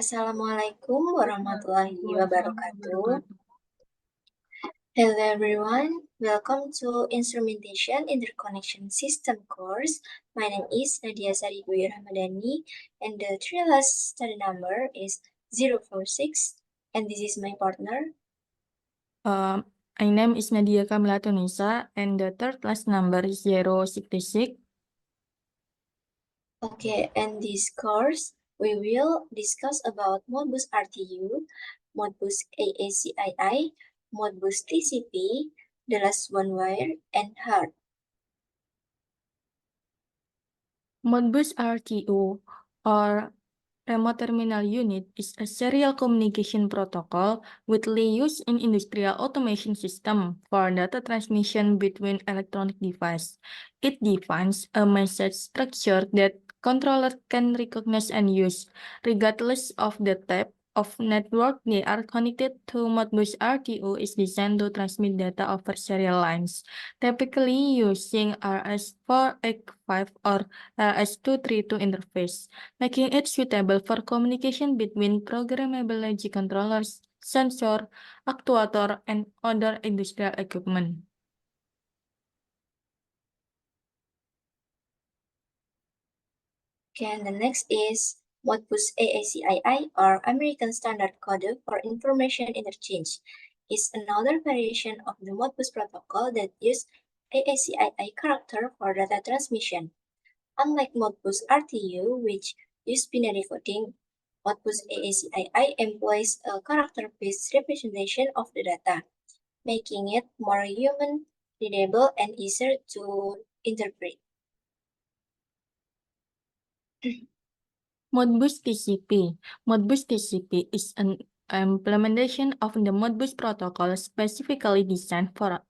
Assalamualaikum warahmatullahi wabarakatuh. Hello everyone, welcome to Instrumentation Interconnection System course. My name is Nadia Sarigwi Ramadhani and the three last study number is 046 and this is my partner. My name is Nadia Kamila Tunisa and the third last number is 066. Okay, and this course we will discuss about Modbus RTU, Modbus AACII, Modbus TCP, the last one wire, and HART. Modbus RTU or Remote Terminal Unit is a serial communication protocol widely used in industrial automation system for data transmission between electronic devices. It defines a message structure that controller can recognize and use, regardless of the type of network they are connected to. Modbus RTU is designed to transmit data over serial lines, typically using RS485 or RS232 interface, making it suitable for communication between programmable logic controllers, sensor, actuator, and other industrial equipment. Okay, and the next is Modbus AACII or American Standard Code for Information Interchange is another variation of the Modbus protocol that uses AACII character for data transmission. Unlike Modbus RTU, which use binary coding, Modbus AACII employs a character-based representation of the data, making it more human, readable, and easier to interpret. Modbus TCP. Modbus TCP is an implementation of the Modbus protocol specifically designed for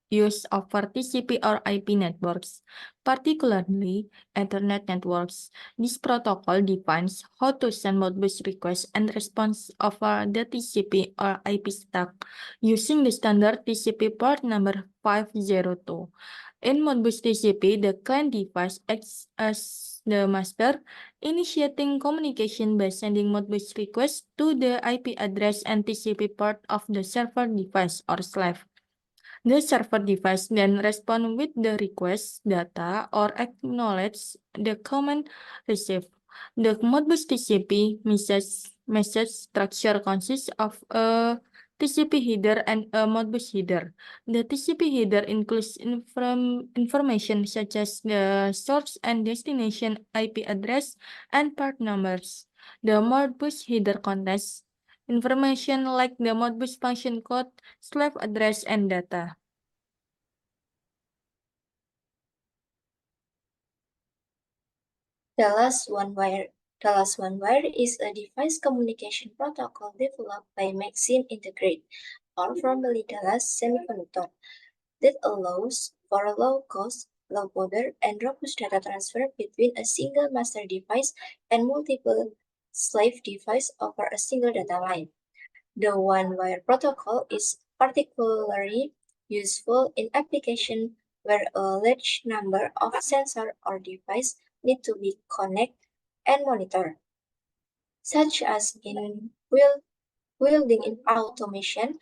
use over TCP or IP networks, particularly Ethernet networks. This protocol defines how to send Modbus requests and response over the TCP or IP stack using the standard TCP port number 502. In Modbus TCP, the client device acts as the master, initiating communication by sending Modbus requests to the IP address and TCP port of the server device or slave. The server device then responds with the request data or acknowledge the command received. The Modbus TCP message structure consists of a TCP header and a Modbus header. The TCP header includes information such as the source and destination IP address and part numbers. The Modbus header contains information like the Modbus function code, slave address, and data. The last one wire is a device communication protocol developed by Maxim Integrate, or formerly Dallas Semiconductor, that allows for a low-cost, low-power, and robust data transfer between a single master device and multiple slave devices over a single data line. The one-wire protocol is particularly useful in applications where a large number of sensors or devices need to be connected and monitored, such as in wielding in automation,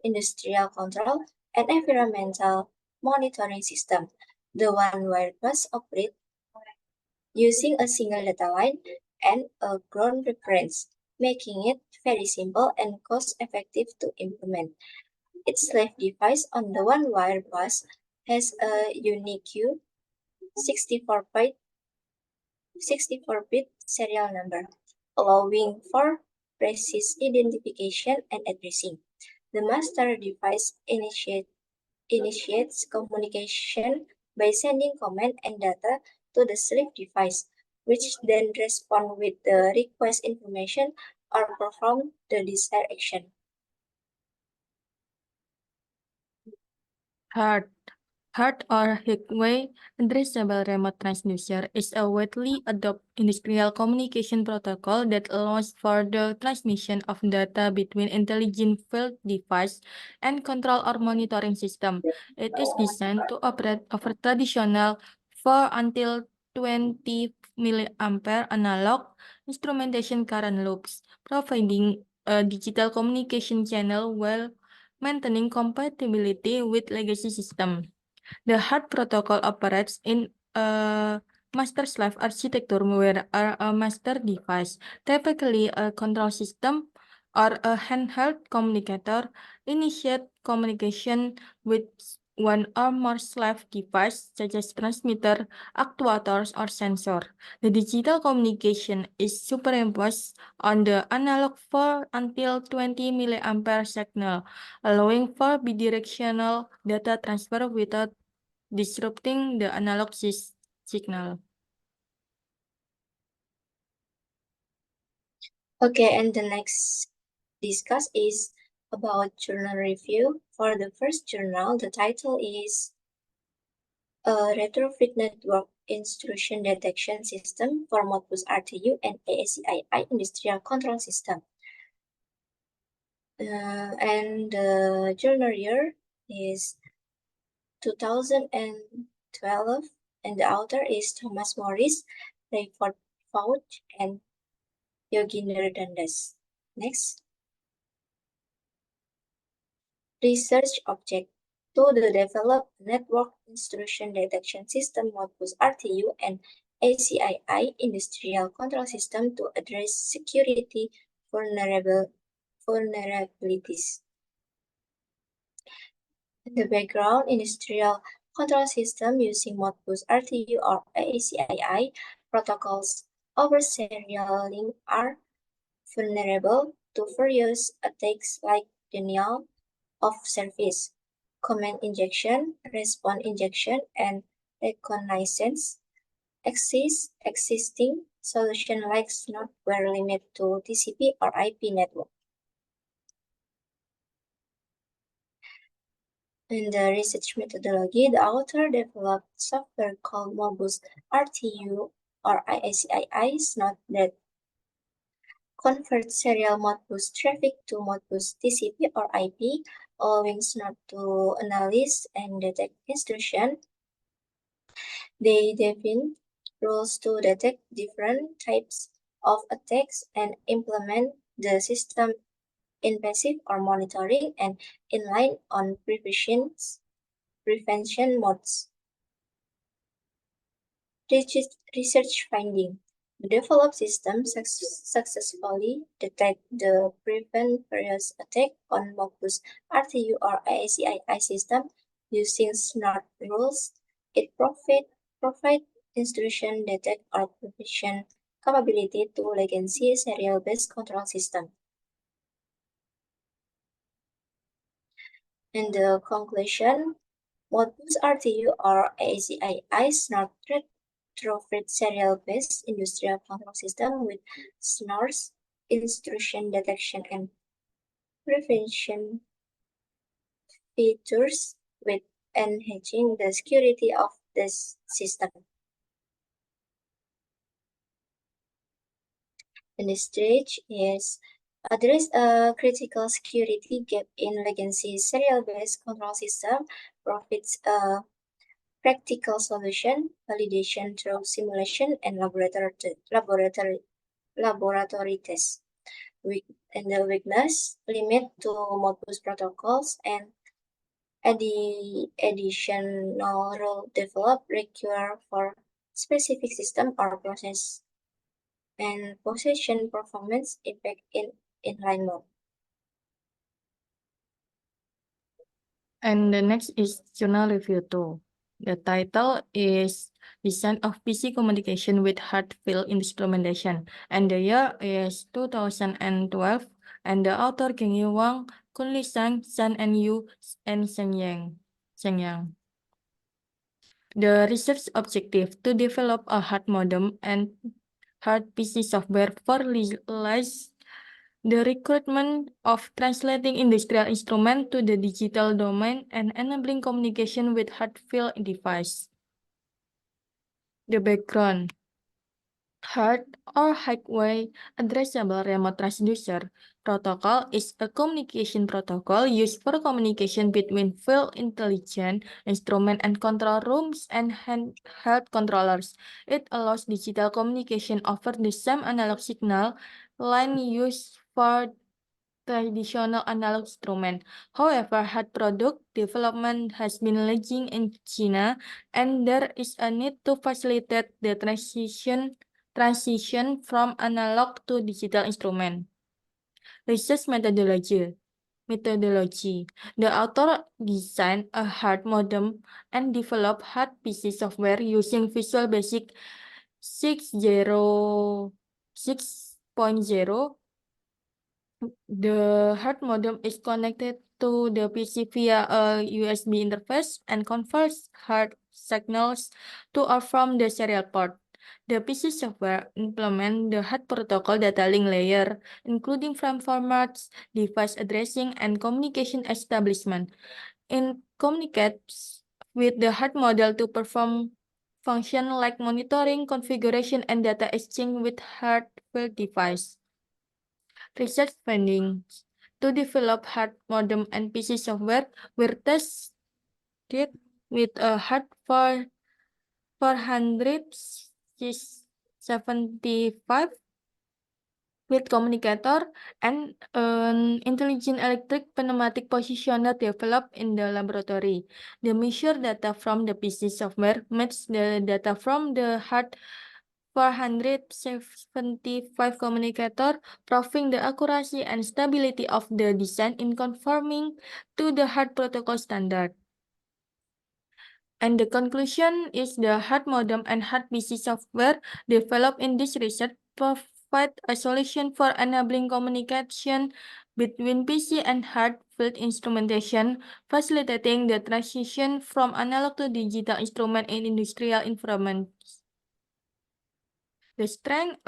industrial control, and environmental monitoring system. The one-wire bus operates using a single data line and a ground reference, making it very simple and cost-effective to implement. Its slave device on the one-wire bus has a unique 64-bit serial number, allowing for precise identification and addressing. The master device initiates communication by sending command and data to the slave device, which then respond with the request information or perform the desired action. HART or Highway Addressable Remote Transducer is a widely adopted industrial communication protocol that allows for the transmission of data between intelligent field device and control or monitoring system. It is designed to operate over traditional 4 until 20 milliampere analog instrumentation current loops, providing a digital communication channel while maintaining compatibility with legacy system. The HART protocol operates in a master-slave architecture where a master device, typically a control system or a handheld communicator, initiate communication with one or more slave devices such as transmitter, actuators, or sensor. The digital communication is superimposed on the analog for until 20 milliampere signal, allowing for bidirectional data transfer without disrupting the analog signal. Okay, and the next discuss is about journal review. For the first journal, the title is a retrofit network instruction detection system for Modbus RTU and ASII industrial control system. And the journal year is 2012, and the author is Thomas Morris, Rayford Fauch, and Yoginder Dundas. Next. Research object. To develop network instruction detection system Modbus RTU and ACII industrial control system to address security vulnerabilities. In the background, industrial control system using Modbus RTU or ACII protocols over serial link are vulnerable to various attacks like denial of service, command injection, response injection, and reconnaissance. Existing solution like not were limited to TCP or IP network. In the research methodology, the author developed software called Modbus RTU or ISCII SNOT that converts serial Modbus traffic to Modbus TCP or IP, allowing SNOT to analyze and detect instruction. They define rules to detect different types of attacks and implement the system in passive or monitoring and inline on prevention modes. Research finding. The developed system successfully detect the prevent various attack on Modbus RTU or ASII system using SNART rules. It provide instruction detect or provision capability to legacy serial-based control system. In the conclusion, Modbus RTU or ACII SNART retrofit serial-based industrial control system with SNARS, instruction detection and prevention features with enhancing the security of this system. The next stage is address a critical security gap in legacy serial-based control system, provides a practical solution, validation through simulation and laboratory tests. And the weakness limit to Modbus protocols and additional rule developed require for specific system or process and possession performance impact in inline mode. And the next is journal review 2. The title is Design of PC Communication with Hard-Field Instrumentation, and the year is 2012, and the author Gengyu Wang, Kunli Sang, San and Yu, and Shenyang. The research objective to develop a hard modem and hard PC software for realize the recruitment of translating industrial instrument to the digital domain and enabling communication with hard-field device. The background. HART or Highway Addressable Remote Transducer protocol is a communication protocol used for communication between field intelligence instrument and control rooms and handheld controllers. It allows digital communication over the same analog signal line used for traditional analog instrument. However, hard product development has been lagging in China, and there is a need to facilitate the transition from analog to digital instrument. Research methodology. The author designed a hard modem and developed hard PC software using Visual Basic 6.0. The hard modem is connected to the PC via a USB interface and converts hard signals to or from the serial port. The PC software implements the hard protocol data link layer, including frame formats, device addressing, and communication establishment. It communicates with the hard model to perform functions like monitoring, configuration, and data exchange with hardware device. Research findings to develop hard modem and PC software were tested with a hard for 475 with communicator and an intelligent electric pneumatic positioner developed in the laboratory. The measured data from the PC software matched the data from the hard 475 communicator, proving the accuracy and stability of the design in conforming to the hard protocol standard. And the conclusion is the hard modem and hard PC software developed in this research provide a solution for enabling communication between PC and hard field instrumentation, facilitating the transition from analog to digital instrument in industrial environments. The strength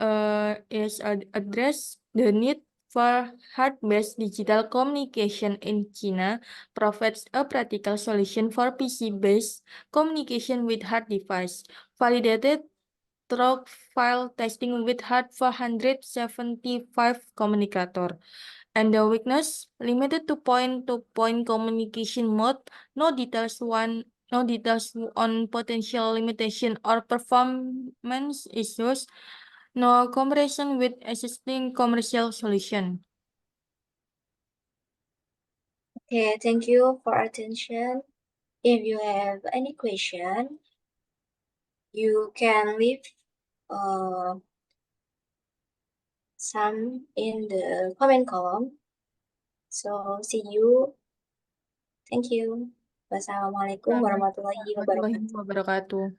is address the need for hard-based digital communication in China, provides a practical solution for PC-based communication with hard device, validated through file testing with hard 475 communicator. And the weakness limited to point-to-point communication mode, no details on potential limitation or performance issues, no comparison with existing commercial solution. Okay, thank you for attention. If you have any question, you can leave some in the comment column. So see you. Thank you. Wassalamualaikum warahmatullahi wabarakatuh. Wabarakatuh.